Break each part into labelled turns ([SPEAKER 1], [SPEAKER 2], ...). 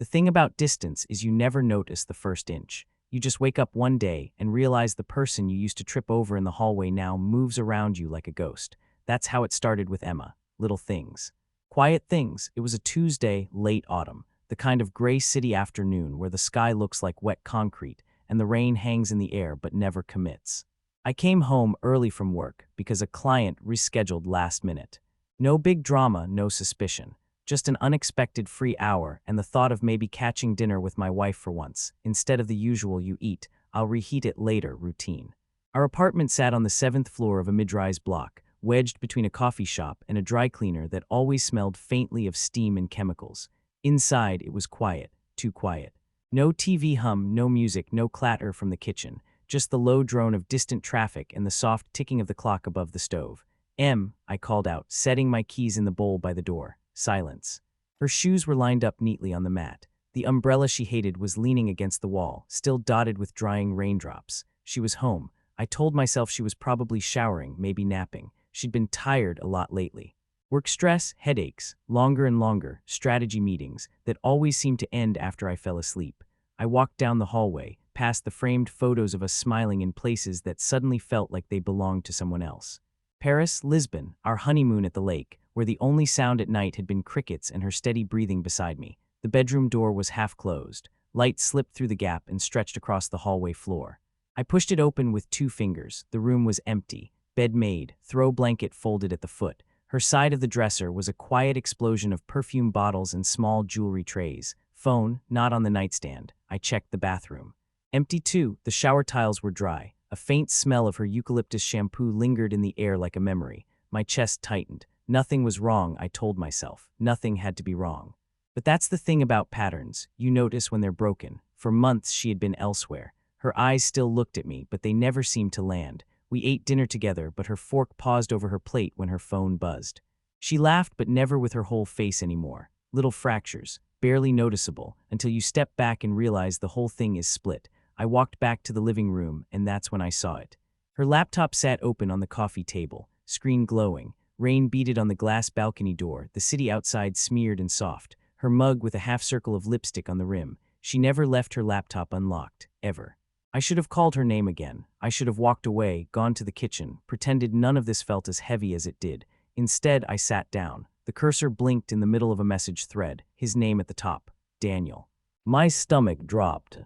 [SPEAKER 1] The thing about distance is you never notice the first inch. You just wake up one day and realize the person you used to trip over in the hallway now moves around you like a ghost. That's how it started with Emma. Little things. Quiet things. It was a Tuesday, late autumn, the kind of gray city afternoon where the sky looks like wet concrete and the rain hangs in the air but never commits. I came home early from work because a client rescheduled last minute. No big drama, no suspicion. Just an unexpected free hour and the thought of maybe catching dinner with my wife for once, instead of the usual you eat, I'll reheat it later routine. Our apartment sat on the 7th floor of a mid-rise block, wedged between a coffee shop and a dry cleaner that always smelled faintly of steam and chemicals. Inside, it was quiet, too quiet. No TV hum, no music, no clatter from the kitchen, just the low drone of distant traffic and the soft ticking of the clock above the stove. I called out, setting my keys in the bowl by the door. Silence. Her shoes were lined up neatly on the mat. The umbrella she hated was leaning against the wall, still dotted with drying raindrops. She was home. I told myself she was probably showering, maybe napping. She'd been tired a lot lately. Work stress, headaches, longer and longer, strategy meetings that always seemed to end after I fell asleep. I walked down the hallway, past the framed photos of us smiling in places that suddenly felt like they belonged to someone else. Paris, Lisbon, our honeymoon at the lake, where the only sound at night had been crickets and her steady breathing beside me. The bedroom door was half closed. Light slipped through the gap and stretched across the hallway floor. I pushed it open with 2 fingers. The room was empty. Bed made, throw blanket folded at the foot. Her side of the dresser was a quiet explosion of perfume bottles and small jewelry trays. Phone, not on the nightstand. I checked the bathroom. Empty too. The shower tiles were dry. A faint smell of her eucalyptus shampoo lingered in the air like a memory. My chest tightened. Nothing was wrong, I told myself. Nothing had to be wrong. But that's the thing about patterns. You notice when they're broken. For months she had been elsewhere. Her eyes still looked at me, but they never seemed to land. We ate dinner together, but her fork paused over her plate when her phone buzzed. She laughed, but never with her whole face anymore. Little fractures, barely noticeable, until you step back and realize the whole thing is split. I walked back to the living room, and that's when I saw it. Her laptop sat open on the coffee table, screen glowing. Rain beaded on the glass balcony door, the city outside smeared and soft. Her mug with a half-circle of lipstick on the rim. She never left her laptop unlocked, ever. I should have called her name again. I should have walked away, gone to the kitchen, pretended none of this felt as heavy as it did. Instead, I sat down. The cursor blinked in the middle of a message thread, his name at the top, Daniel. My stomach dropped.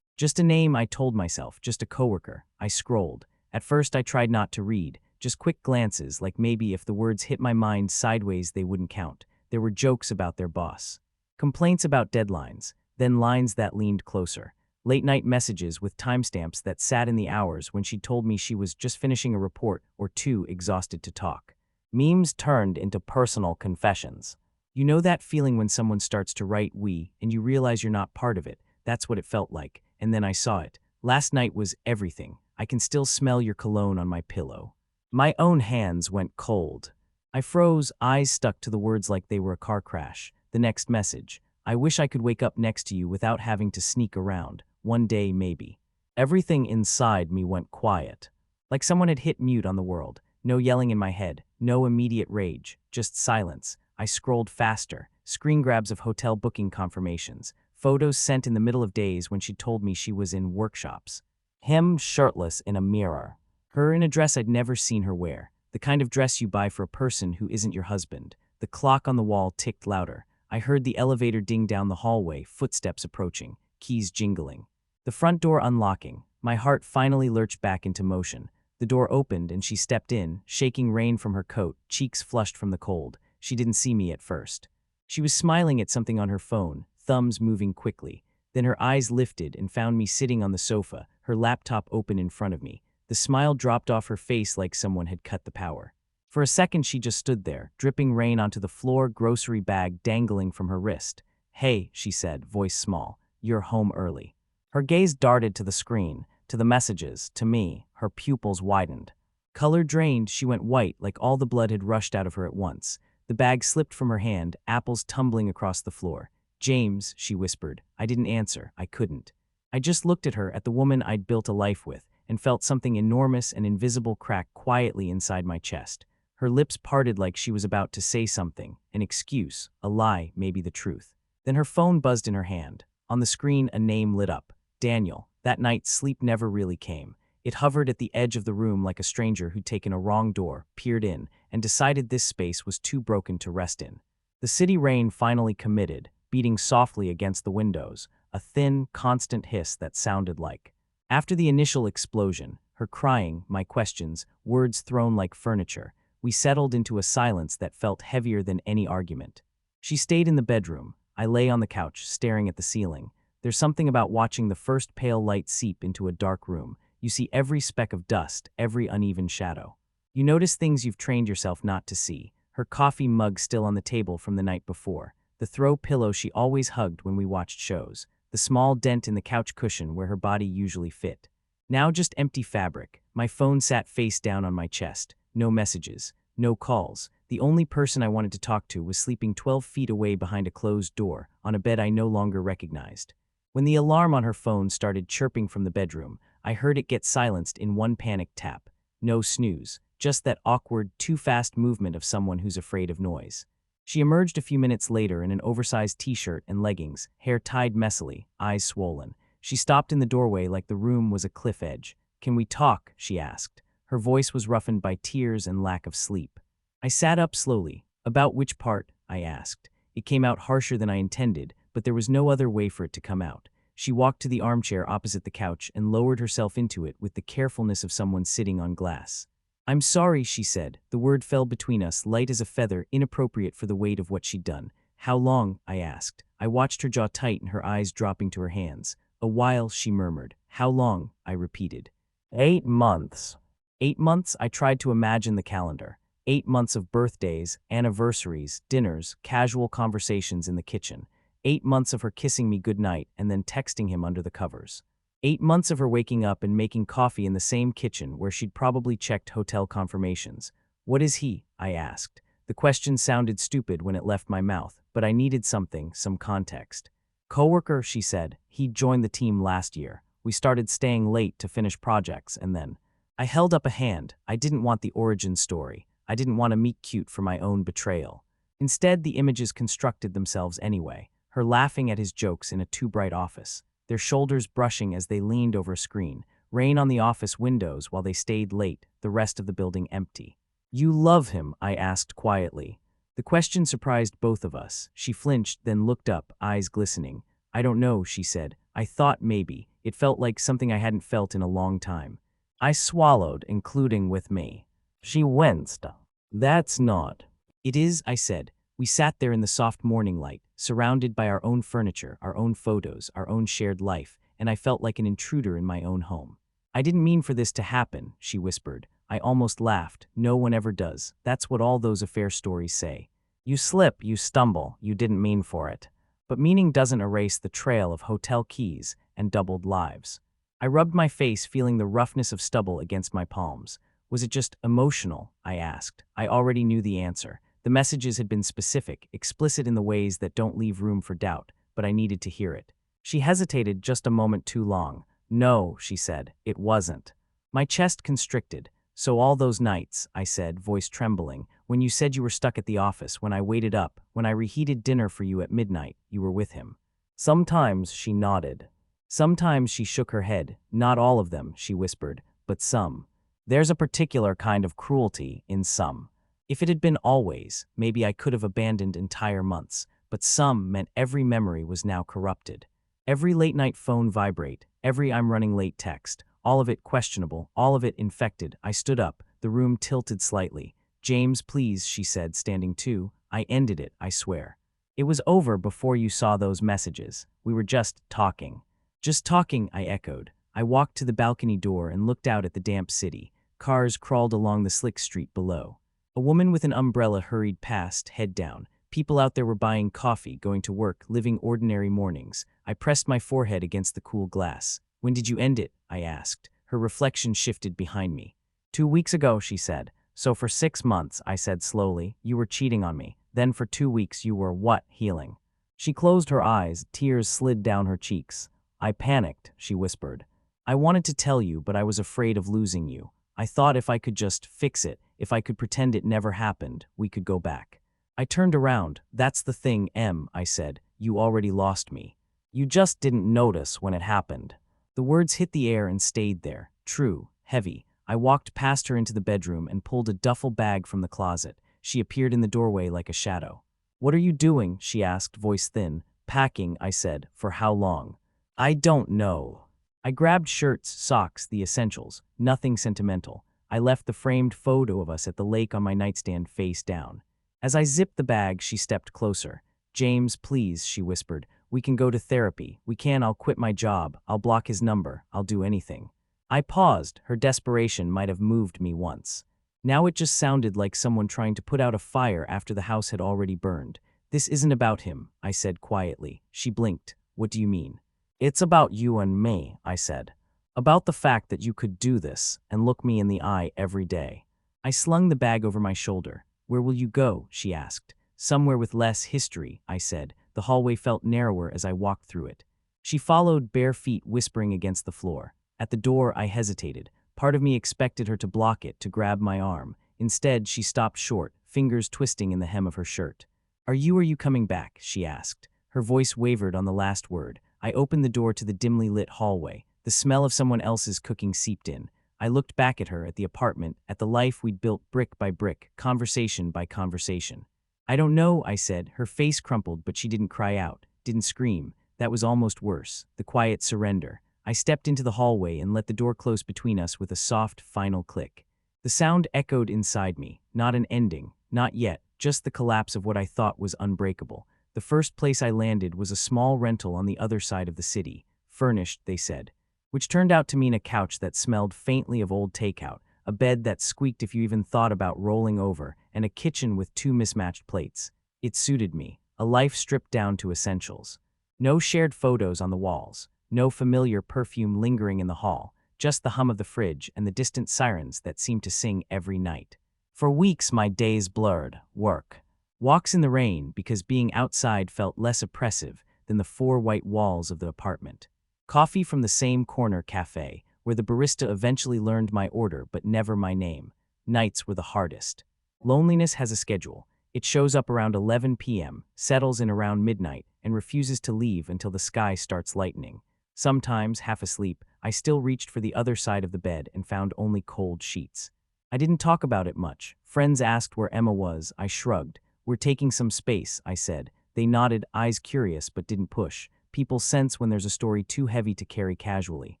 [SPEAKER 1] Just a name, I told myself, just a coworker. I scrolled. At first, I tried not to read, just quick glances, like maybe if the words hit my mind sideways they wouldn't count. There were jokes about their boss. Complaints about deadlines, then lines that leaned closer. Late-night messages with timestamps that sat in the hours when she told me she was just finishing a report or too exhausted to talk. Memes turned into personal confessions. You know that feeling when someone starts to write "we" and you realize you're not part of it? That's what it felt like. And then I saw it. Last night was everything. I can still smell your cologne on my pillow. My own hands went cold. I froze, eyes stuck to the words like they were a car crash. The next message. I wish I could wake up next to you without having to sneak around. One day, maybe. Everything inside me went quiet. Like someone had hit mute on the world. No yelling in my head. No immediate rage. Just silence. I scrolled faster. Screen grabs of hotel booking confirmations. Photos sent in the middle of days when she told me she was in workshops. Him shirtless in a mirror. Her in a dress I'd never seen her wear. The kind of dress you buy for a person who isn't your husband. The clock on the wall ticked louder. I heard the elevator ding down the hallway, footsteps approaching, keys jingling. The front door unlocking. My heart finally lurched back into motion. The door opened and she stepped in, shaking rain from her coat, cheeks flushed from the cold. She didn't see me at first. She was smiling at something on her phone, thumbs moving quickly. Then her eyes lifted and found me sitting on the sofa, her laptop open in front of me. The smile dropped off her face like someone had cut the power. For a second she just stood there, dripping rain onto the floor, grocery bag dangling from her wrist. Hey, she said, voice small, you're home early. Her gaze darted to the screen, to the messages, to me. Her pupils widened. Color drained, she went white like all the blood had rushed out of her at once. The bag slipped from her hand, apples tumbling across the floor. James, she whispered. I didn't answer. I couldn't. I just looked at her, at the woman I'd built a life with, and felt something enormous and invisible crack quietly inside my chest. Her lips parted like she was about to say something, an excuse, a lie, maybe the truth. Then her phone buzzed in her hand. On the screen, a name lit up. Daniel. That night, sleep never really came. It hovered at the edge of the room like a stranger who'd taken a wrong door, peered in, and decided this space was too broken to rest in. The city rain finally committed, beating softly against the windows, a thin, constant hiss that sounded like. After the initial explosion, her crying, my questions, words thrown like furniture, we settled into a silence that felt heavier than any argument. She stayed in the bedroom. I lay on the couch, staring at the ceiling. There's something about watching the first pale light seep into a dark room. You see every speck of dust, every uneven shadow. You notice things you've trained yourself not to see. Her coffee mug still on the table from the night before. The throw pillow she always hugged when we watched shows. The small dent in the couch cushion where her body usually fit. Now just empty fabric. My phone sat face down on my chest. No messages. No calls. The only person I wanted to talk to was sleeping 12 feet away behind a closed door, on a bed I no longer recognized. When the alarm on her phone started chirping from the bedroom, I heard it get silenced in one panicked tap. No snooze, just that awkward, too-fast movement of someone who's afraid of noise. She emerged a few minutes later in an oversized t-shirt and leggings, hair tied messily, eyes swollen. She stopped in the doorway like the room was a cliff edge. "Can we talk?" she asked. Her voice was roughened by tears and lack of sleep. I sat up slowly. "About which part?" I asked. It came out harsher than I intended, but there was no other way for it to come out. She walked to the armchair opposite the couch and lowered herself into it with the carefulness of someone sitting on glass. "I'm sorry," she said. The word fell between us, light as a feather, inappropriate for the weight of what she'd done. "How long?" I asked. I watched her jaw tight and her eyes dropping to her hands. "A while," she murmured. "How long?" I repeated. 8 months. 8 months? I tried to imagine the calendar. 8 months of birthdays, anniversaries, dinners, casual conversations in the kitchen. 8 months of her kissing me goodnight and then texting him under the covers. 8 months of her waking up and making coffee in the same kitchen where she'd probably checked hotel confirmations. "What is he?" I asked. The question sounded stupid when it left my mouth, but I needed something, some context. "Coworker," she said. "He'd joined the team last year. We started staying late to finish projects and then." I held up a hand. I didn't want the origin story. I didn't want to meet cute for my own betrayal. Instead, the images constructed themselves anyway. Her laughing at his jokes in a too-bright office, their shoulders brushing as they leaned over a screen, rain on the office windows while they stayed late, the rest of the building empty. "You love him?" I asked quietly. The question surprised both of us. She flinched, then looked up, eyes glistening. "I don't know," she said. "I thought maybe." It felt like something I hadn't felt in a long time. I swallowed, including with me. She winced. "That's not." "It is," I said. We sat there in the soft morning light, surrounded by our own furniture, our own photos, our own shared life, and I felt like an intruder in my own home. "I didn't mean for this to happen," she whispered. I almost laughed. "No one ever does. That's what all those affair stories say. You slip, you stumble, you didn't mean for it." But meaning doesn't erase the trail of hotel keys and doubled lives. I rubbed my face, feeling the roughness of stubble against my palms. "Was it just emotional?" I asked. I already knew the answer. The messages had been specific, explicit in the ways that don't leave room for doubt, but I needed to hear it. She hesitated just a moment too long. "No," she said, "it wasn't." My chest constricted. "So all those nights," I said, voice trembling, "when you said you were stuck at the office, when I waited up, when I reheated dinner for you at midnight, you were with him." "Sometimes," she nodded. Sometimes, she shook her head. "Not all of them," she whispered, "but some. There's a particular kind of cruelty in some. If it had been always, maybe I could have abandoned entire months, but some meant every memory was now corrupted. Every late-night phone vibrate, every I'm running late text, all of it questionable, all of it infected." I stood up, the room tilted slightly. "James, please," she said, standing too. "I ended it, I swear. It was over before you saw those messages. We were just talking." "Just talking," I echoed. I walked to the balcony door and looked out at the damp city. Cars crawled along the slick street below. A woman with an umbrella hurried past, head down. People out there were buying coffee, going to work, living ordinary mornings. I pressed my forehead against the cool glass. "When did you end it?" I asked. Her reflection shifted behind me. 2 weeks ago," she said. "So for 6 months," I said slowly, "you were cheating on me. Then for 2 weeks you were what? Healing." She closed her eyes, tears slid down her cheeks. "I panicked," she whispered. "I wanted to tell you, but I was afraid of losing you. I thought if I could just fix it, if I could pretend it never happened, we could go back." I turned around. "That's the thing, Em," I said. you already lost me. You just didn't notice when it happened. The words hit the air and stayed there, true, heavy. I walked past her into the bedroom and pulled a duffel bag from the closet. She appeared in the doorway like a shadow. What are you doing? She asked, voice thin. Packing, I said. For how long? I don't know. I grabbed shirts, socks, the essentials. Nothing sentimental. I left the framed photo of us at the lake on my nightstand face down. As I zipped the bag, she stepped closer. James, please, she whispered. We can go to therapy. I'll quit my job. I'll block his number. I'll do anything. I paused. Her desperation might have moved me once. Now it just sounded like someone trying to put out a fire after the house had already burned. This isn't about him, I said quietly. She blinked. What do you mean? It's about you and me, I said. About the fact that you could do this and look me in the eye every day. I slung the bag over my shoulder. Where will you go? She asked. Somewhere with less history, I said. The hallway felt narrower as I walked through it. She followed, bare feet whispering against the floor. At the door, I hesitated. Part of me expected her to block it, to grab my arm. Instead, she stopped short, fingers twisting in the hem of her shirt. Are you coming back? She asked. Her voice wavered on the last word. I opened the door to the dimly lit hallway. The smell of someone else's cooking seeped in. I looked back at her, at the apartment, at the life we'd built brick by brick, conversation by conversation. I don't know, I said. Her face crumpled, but she didn't cry out, didn't scream. That was almost worse, the quiet surrender. I stepped into the hallway and let the door close between us with a soft, final click. The sound echoed inside me, not an ending, not yet, just the collapse of what I thought was unbreakable. The first place I landed was a small rental on the other side of the city, furnished, they said, which turned out to mean a couch that smelled faintly of old takeout, a bed that squeaked if you even thought about rolling over, and a kitchen with 2 mismatched plates. It suited me, a life stripped down to essentials. No shared photos on the walls, no familiar perfume lingering in the hall, just the hum of the fridge and the distant sirens that seemed to sing every night. For weeks my days blurred, work. Walks in the rain because being outside felt less oppressive than the 4 white walls of the apartment. Coffee from the same corner cafe, where the barista eventually learned my order but never my name. Nights were the hardest. Loneliness has a schedule. It shows up around 11 p.m., settles in around midnight, and refuses to leave until the sky starts lightening. Sometimes, half asleep, I still reached for the other side of the bed and found only cold sheets. I didn't talk about it much. Friends asked where Emma was. I shrugged. We're taking some space, I said. They nodded, eyes curious but didn't push. People sense when there's a story too heavy to carry casually.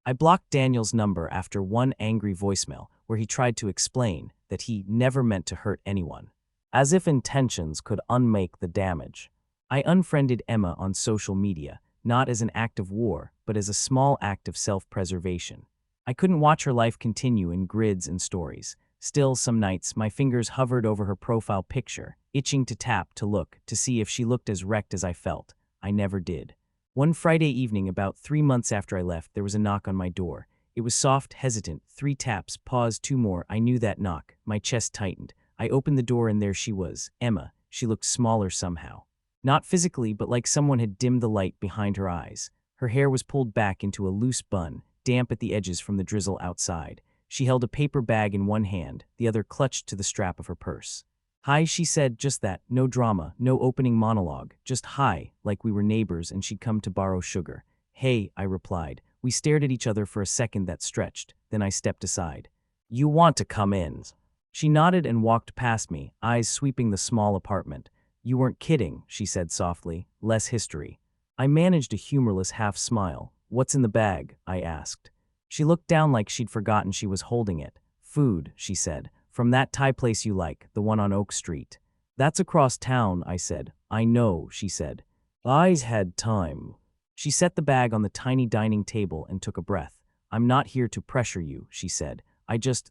[SPEAKER 1] I blocked Daniel's number after one angry voicemail where he tried to explain that he never meant to hurt anyone. As if intentions could unmake the damage. I unfriended Emma on social media, not as an act of war, but as a small act of self-preservation. I couldn't watch her life continue in grids and stories. Still, some nights, my fingers hovered over her profile picture, itching to tap, to look, to see if she looked as wrecked as I felt. I never did. One Friday evening, about 3 months after I left, there was a knock on my door. It was soft, hesitant, 3 taps, pause, 2 more. I knew that knock. My chest tightened. I opened the door and there she was, Emma. She looked smaller somehow. Not physically, but like someone had dimmed the light behind her eyes. Her hair was pulled back into a loose bun, damp at the edges from the drizzle outside. She held a paper bag in one hand, the other clutched to the strap of her purse. Hi, she said, just that, no drama, no opening monologue, just hi, like we were neighbors and she'd come to borrow sugar. Hey, I replied. We stared at each other for a second that stretched, then I stepped aside. You want to come in? She nodded and walked past me, eyes sweeping the small apartment. You weren't kidding, she said softly, less history. I managed a humorless half smile. What's in the bag? I asked. She looked down like she'd forgotten she was holding it. Food, she said. From that Thai place you like, the one on Oak Street. That's across town, I said. I know, she said. I's had time. She set the bag on the tiny dining table and took a breath. I'm not here to pressure you, she said.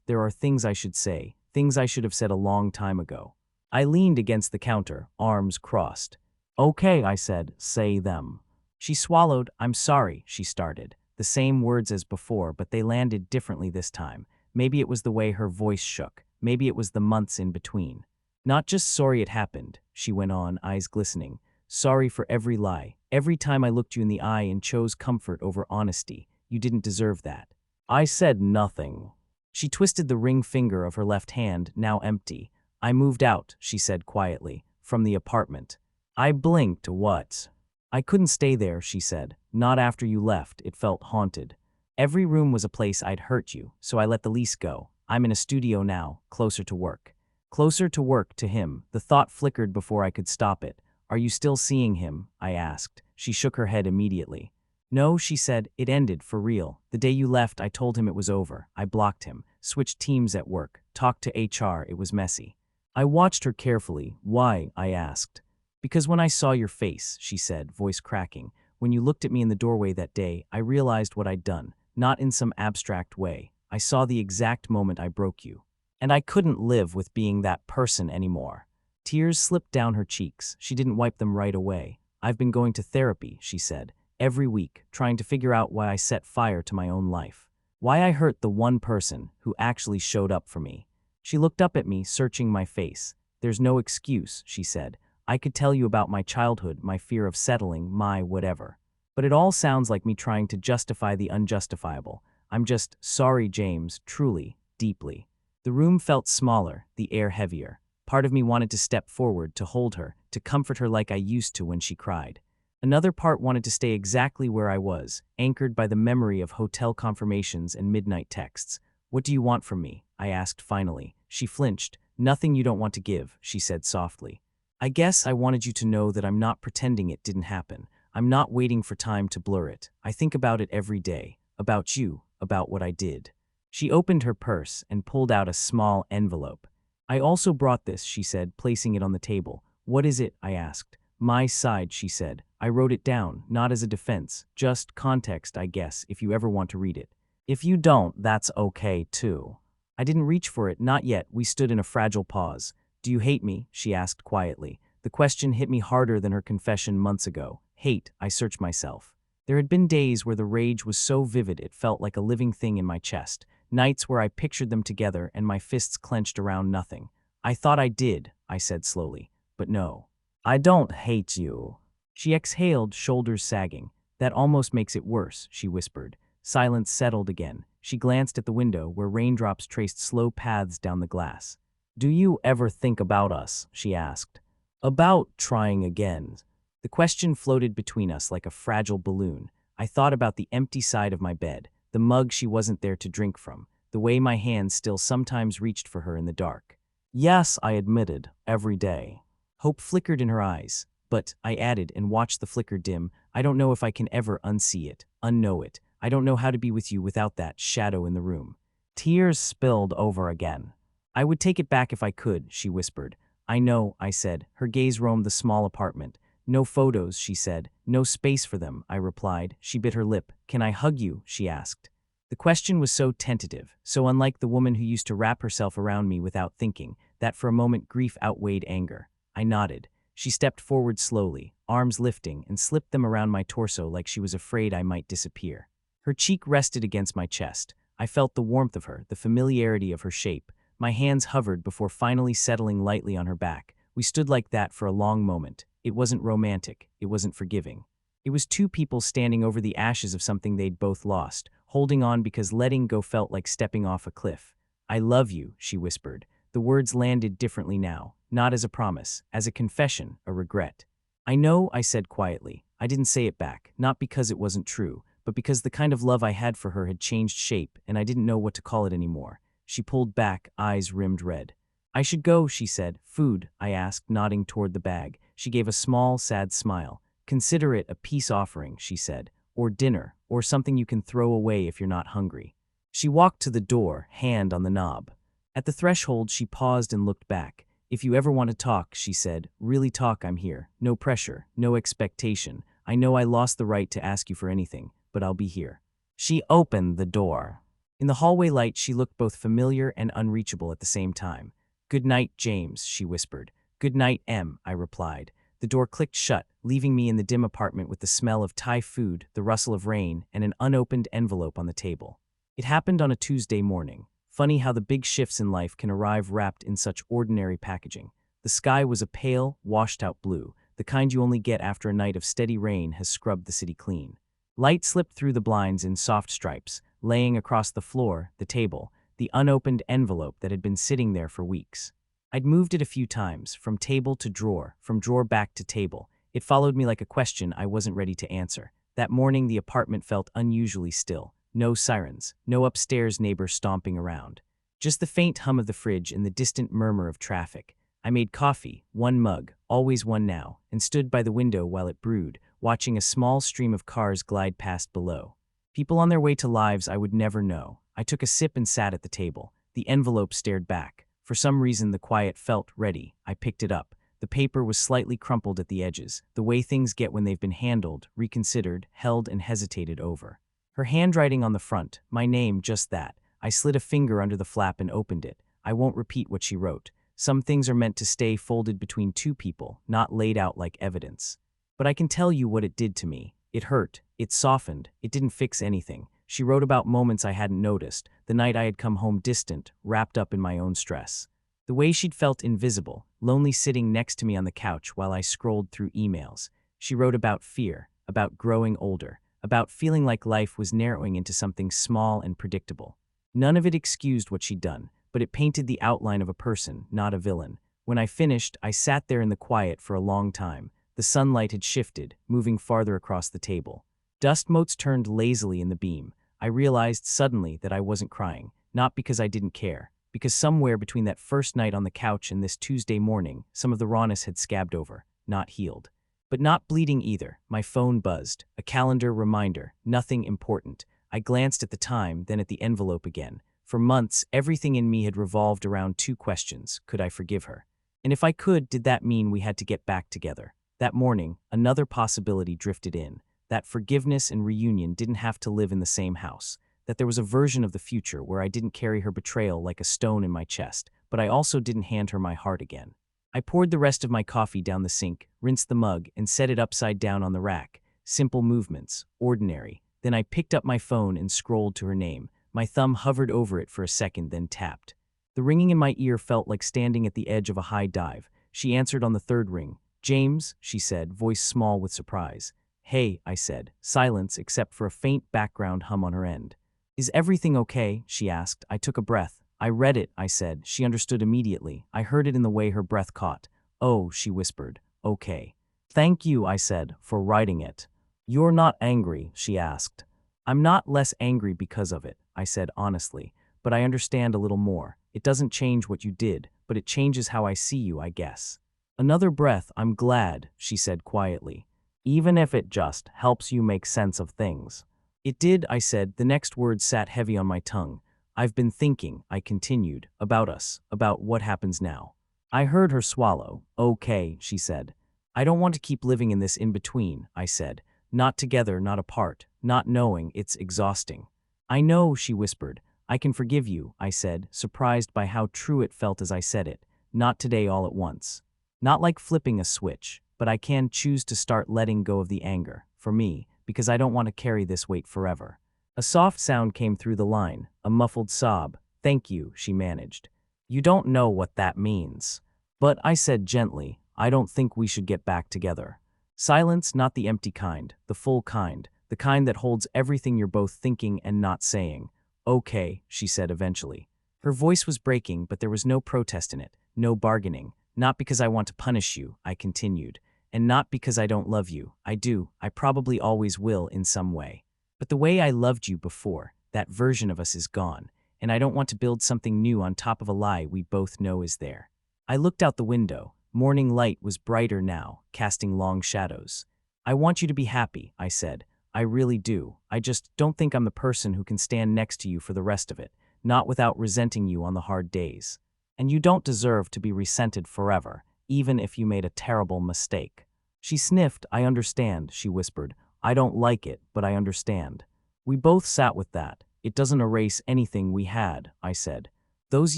[SPEAKER 1] There are things I should say, things I should have said a long time ago. I leaned against the counter, arms crossed. Okay, I said, say them. She swallowed. I'm sorry, she started. The same words as before, but they landed differently this time. Maybe it was the way her voice shook. Maybe it was the months in between. Not just sorry it happened, she went on, eyes glistening. Sorry for every lie. Every time I looked you in the eye and chose comfort over honesty. You didn't deserve that. I said nothing. She twisted the ring finger of her left hand, now empty. I moved out, she said quietly, from the apartment. I blinked. What? I couldn't stay there, she said. Not after you left, it felt haunted. Every room was a place I'd hurt you, so I let the lease go. I'm in a studio now, closer to work. Closer to work to him, the thought flickered before I could stop it. Are you still seeing him? I asked. She shook her head immediately. No, she said, it ended, for real. The day you left, I told him it was over. I blocked him, switched teams at work, talked to HR, it was messy. I watched her carefully. Why? I asked. Because when I saw your face, she said, voice cracking, when you looked at me in the doorway that day, I realized what I'd done, not in some abstract way. I saw the exact moment I broke you. And I couldn't live with being that person anymore. Tears slipped down her cheeks. She didn't wipe them right away. I've been going to therapy, she said, every week, trying to figure out why I set fire to my own life. Why I hurt the one person who actually showed up for me. She looked up at me, searching my face. There's no excuse, she said. I could tell you about my childhood, my fear of settling, my whatever. But it all sounds like me trying to justify the unjustifiable. I'm just sorry, James, truly, deeply. The room felt smaller, the air heavier. Part of me wanted to step forward, to hold her, to comfort her like I used to when she cried. Another part wanted to stay exactly where I was, anchored by the memory of hotel confirmations and midnight texts. What do you want from me? I asked finally. She flinched. Nothing you don't want to give, she said softly. I guess I wanted you to know that I'm not pretending it didn't happen. I'm not waiting for time to blur it. I think about it every day. About you, about what I did. She opened her purse and pulled out a small envelope. I also brought this, she said, placing it on the table. What is it? I asked. My side, she said. I wrote it down, not as a defense, just context, I guess, if you ever want to read it. If you don't, that's okay, too. I didn't reach for it, not yet. We stood in a fragile pause. Do you hate me? She asked quietly. The question hit me harder than her confession months ago. Hate, I searched myself. There had been days where the rage was so vivid it felt like a living thing in my chest. Nights where I pictured them together and my fists clenched around nothing. I thought I did, I said slowly. But no. I don't hate you. She exhaled, shoulders sagging. That almost makes it worse, she whispered. Silence settled again. She glanced at the window where raindrops traced slow paths down the glass. Do you ever think about us? She asked. About trying again. The question floated between us like a fragile balloon. I thought about the empty side of my bed, the mug she wasn't there to drink from, the way my hands still sometimes reached for her in the dark. Yes, I admitted, every day. Hope flickered in her eyes, but, I added and watched the flicker dim, I don't know if I can ever unsee it, unknow it. I don't know how to be with you without that shadow in the room. Tears spilled over again. I would take it back if I could, she whispered. I know, I said. Her gaze roamed the small apartment. No photos, she said. No space for them, I replied. She bit her lip. Can I hug you? She asked. The question was so tentative, so unlike the woman who used to wrap herself around me without thinking, that for a moment grief outweighed anger. I nodded. She stepped forward slowly, arms lifting, and slipped them around my torso like she was afraid I might disappear. Her cheek rested against my chest. I felt the warmth of her, the familiarity of her shape. My hands hovered before finally settling lightly on her back. We stood like that for a long moment. It wasn't romantic. It wasn't forgiving. It was two people standing over the ashes of something they'd both lost, holding on because letting go felt like stepping off a cliff. I love you, she whispered. The words landed differently now, not as a promise, as a confession, a regret. I know, I said quietly. I didn't say it back, not because it wasn't true, but because the kind of love I had for her had changed shape and I didn't know what to call it anymore. She pulled back, eyes rimmed red. I should go, she said. Food, I asked, nodding toward the bag. She gave a small, sad smile. Consider it a peace offering, she said, or dinner, or something you can throw away if you're not hungry. She walked to the door, hand on the knob. At the threshold, she paused and looked back. If you ever want to talk, she said, really talk, I'm here. No pressure, no expectation. I know I lost the right to ask you for anything, but I'll be here. She opened the door. In the hallway light, she looked both familiar and unreachable at the same time. Good night, James, she whispered. Good night, Em, I replied. The door clicked shut, leaving me in the dim apartment with the smell of Thai food, the rustle of rain, and an unopened envelope on the table. It happened on a Tuesday morning. Funny how the big shifts in life can arrive wrapped in such ordinary packaging. The sky was a pale, washed-out blue, the kind you only get after a night of steady rain has scrubbed the city clean. Light slipped through the blinds in soft stripes, laying across the floor, the table, the unopened envelope that had been sitting there for weeks. I'd moved it a few times, from table to drawer, from drawer back to table, It followed me like a question I wasn't ready to answer. That morning, the apartment felt unusually still. No sirens, no upstairs neighbor stomping around. Just the faint hum of the fridge and the distant murmur of traffic. I made coffee, one mug, always one now, and stood by the window while it brewed, watching a small stream of cars glide past below. People on their way to lives I would never know. I took a sip and sat at the table. The envelope stared back. For some reason, the quiet felt ready. I picked it up. The paper was slightly crumpled at the edges, the way things get when they've been handled, reconsidered, held, and hesitated over. Her handwriting on the front, my name, just that. I slid a finger under the flap and opened it. I won't repeat what she wrote. Some things are meant to stay folded between two people, not laid out like evidence. But I can tell you what it did to me. It hurt. It softened. It didn't fix anything. She wrote about moments I hadn't noticed, the night I had come home distant, wrapped up in my own stress. The way she'd felt invisible, lonely sitting next to me on the couch while I scrolled through emails. She wrote about fear, about growing older, about feeling like life was narrowing into something small and predictable. None of it excused what she'd done, but it painted the outline of a person, not a villain. When I finished, I sat there in the quiet for a long time. The sunlight had shifted, moving farther across the table. Dust motes turned lazily in the beam. I realized suddenly that I wasn't crying, not because I didn't care, because somewhere between that first night on the couch and this Tuesday morning, some of the rawness had scabbed over, not healed. But not bleeding either. My phone buzzed. A calendar reminder. Nothing important. I glanced at the time, then at the envelope again. For months, everything in me had revolved around two questions. Could I forgive her? And if I could, did that mean we had to get back together? That morning, another possibility drifted in. That forgiveness and reunion didn't have to live in the same house. That there was a version of the future where I didn't carry her betrayal like a stone in my chest, but I also didn't hand her my heart again. I poured the rest of my coffee down the sink, rinsed the mug, and set it upside down on the rack. Simple movements, ordinary. Then I picked up my phone and scrolled to her name. My thumb hovered over it for a second, then tapped. The ringing in my ear felt like standing at the edge of a high dive. She answered on the third ring. "James," she said, voice small with surprise. "Hey," I said, silence except for a faint background hum on her end. "Is everything okay?" she asked. I took a breath. "I read it," I said. She understood immediately. I heard it in the way her breath caught. "Oh," she whispered. "Okay." "Thank you," I said, "for writing it." "You're not angry?" she asked. "I'm not less angry because of it," I said honestly, "but I understand a little more. It doesn't change what you did, but it changes how I see you, I guess." Another breath. "I'm glad," she said quietly. "Even if it just helps you make sense of things." "It did," I said. The next word sat heavy on my tongue. "I've been thinking," I continued, "about us, about what happens now." I heard her swallow. "Okay," she said. "I don't want to keep living in this in-between," I said. "Not together, not apart, not knowing. It's exhausting." "I know," she whispered. "I can forgive you," I said, surprised by how true it felt as I said it. "Not today all at once. Not like flipping a switch, but I can choose to start letting go of the anger, for me, because I don't want to carry this weight forever." A soft sound came through the line, a muffled sob. "Thank you," she managed. "You don't know what that means." "But," I said gently, "I don't think we should get back together." Silence, not the empty kind, the full kind, the kind that holds everything you're both thinking and not saying. "Okay," she said eventually. Her voice was breaking, but there was no protest in it, no bargaining. "Not because I want to punish you," I continued, "and not because I don't love you. I do, I probably always will in some way. But the way I loved you before, that version of us is gone, and I don't want to build something new on top of a lie we both know is there." I looked out the window. Morning light was brighter now, casting long shadows. "I want you to be happy," I said. "I really do. I just don't think I'm the person who can stand next to you for the rest of it, not without resenting you on the hard days. And you don't deserve to be resented forever, even if you made a terrible mistake." She sniffed. "I understand," she whispered. "I don't like it, but I understand." We both sat with that. "It doesn't erase anything we had," I said. "Those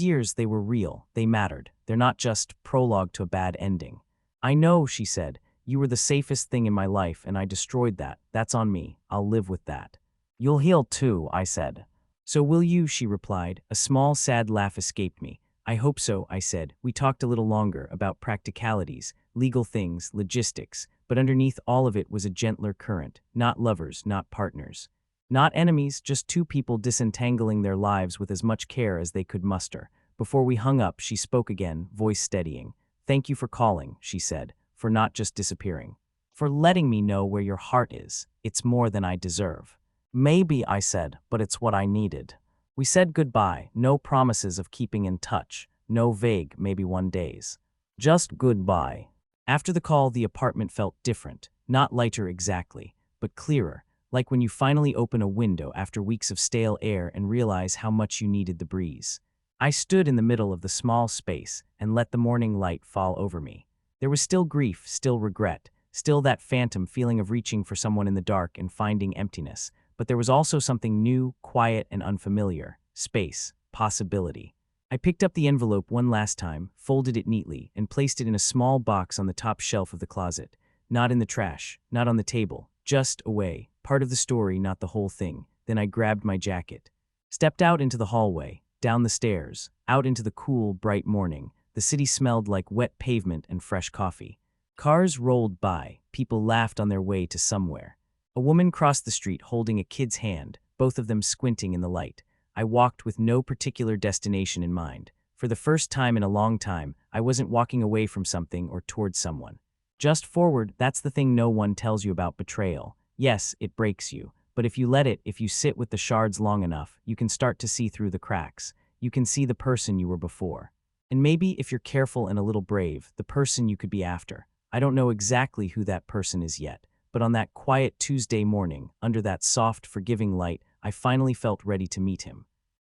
[SPEAKER 1] years, they were real. They mattered. They're not just prologue to a bad ending." "I know," she said. "You were the safest thing in my life, and I destroyed that. That's on me. I'll live with that." "You'll heal too," I said. "So will you," she replied. A small, sad laugh escaped me. "I hope so," I said. We talked a little longer about practicalities, legal things, logistics, but underneath all of it was a gentler current. Not lovers, not partners. Not enemies, just two people disentangling their lives with as much care as they could muster. Before we hung up, she spoke again, voice steadying. "Thank you for calling," she said, "for not just disappearing." for letting me know where your heart is. It's more than I deserve." "Maybe," I said, "but it's what I needed." We said goodbye, no promises of keeping in touch, no vague maybe one days. Just goodbye. After the call, the apartment felt different, not lighter exactly, but clearer, like when you finally open a window after weeks of stale air and realize how much you needed the breeze. I stood in the middle of the small space and let the morning light fall over me. There was still grief, still regret, still that phantom feeling of reaching for someone in the dark and finding emptiness, but there was also something new, quiet, and unfamiliar: space, possibility. I picked up the envelope one last time, folded it neatly, and placed it in a small box on the top shelf of the closet. Not in the trash, not on the table, just away, part of the story, not the whole thing. Then I grabbed my jacket, stepped out into the hallway, down the stairs, out into the cool, bright morning. The city smelled like wet pavement and fresh coffee. Cars rolled by, people laughed on their way to somewhere. A woman crossed the street holding a kid's hand, both of them squinting in the light. I walked with no particular destination in mind. For the first time in a long time, I wasn't walking away from something or towards someone. Just forward. That's the thing no one tells you about betrayal. Yes, it breaks you, but if you let it, if you sit with the shards long enough, you can start to see through the cracks. You can see the person you were before. And maybe, if you're careful and a little brave, the person you could be after. I don't know exactly who that person is yet, but on that quiet Tuesday morning, under that soft, forgiving light, I finally felt ready to meet him.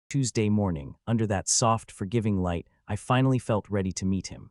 [SPEAKER 1] Tuesday morning, under that soft, forgiving light, I finally felt ready to meet him.